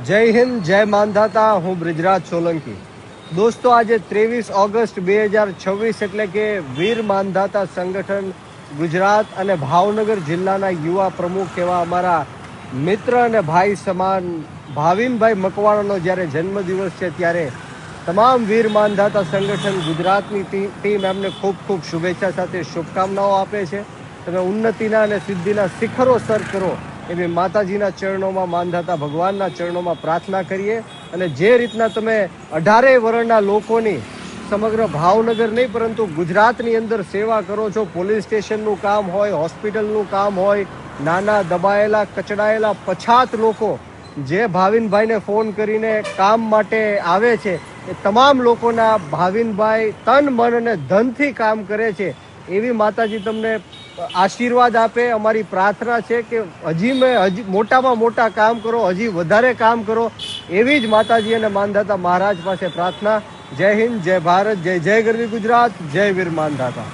જય હિન્દ, જય માનધાતા. હું બ્રિજરાજ સોલંકી. દોસ્તો, આજે 23 ઓગસ્ટ 2026 એટલે કે વીર માનધાતા સંગઠન ગુજરાત અને ભાવનગર જિલ્લાના યુવા પ્રમુખ એવા અમારા મિત્ર અને ભાઈ સમાન ભાવિનભાઈ મકવાણાનો જ્યારે જન્મદિવસ છે, ત્યારે તમામ વીર માનધાતા સંગઠન ગુજરાતની ટીમ એમને ખૂબ ખૂબ શુભેચ્છા સાથે શુભકામનાઓ આપે છે. તમે ઉન્નતિના અને સિદ્ધિના શિખરો સર કરો એવી માતાજીના ચરણોમાં, માનધાતા ભગવાનના ચરણોમાં પ્રાર્થના કરીએ. અને જે રીતના તમે 18 વર્ણના લોકોની સમગ્ર ભાવનગર નહીં પરંતુ ગુજરાતની અંદર સેવા કરો છો, પોલીસ સ્ટેશનનું કામ હોય, હોસ્પિટલનું કામ હોય, નાના દબાયેલા કચડાયેલા પછાત લોકો જે ભાવિનભાઈને ફોન કરીને કામ માટે આવે છે, એ તમામ લોકોના ભાવિનભાઈ તન મન અને ધનથી કામ કરે છે. એવી માતાજી તમને આશીર્વાદ આપે. અમારી પ્રાર્થના છે કે હજી મોટામાં મોટા કામ કરો, હજી વધારે કામ કરો, એવી જ માતાજી અને માનધાતા મહારાજ પાસે પ્રાર્થના. જય હિન્દ, જય ભારત, જય જય ગરવી ગુજરાત, જય વીર માનધાતા.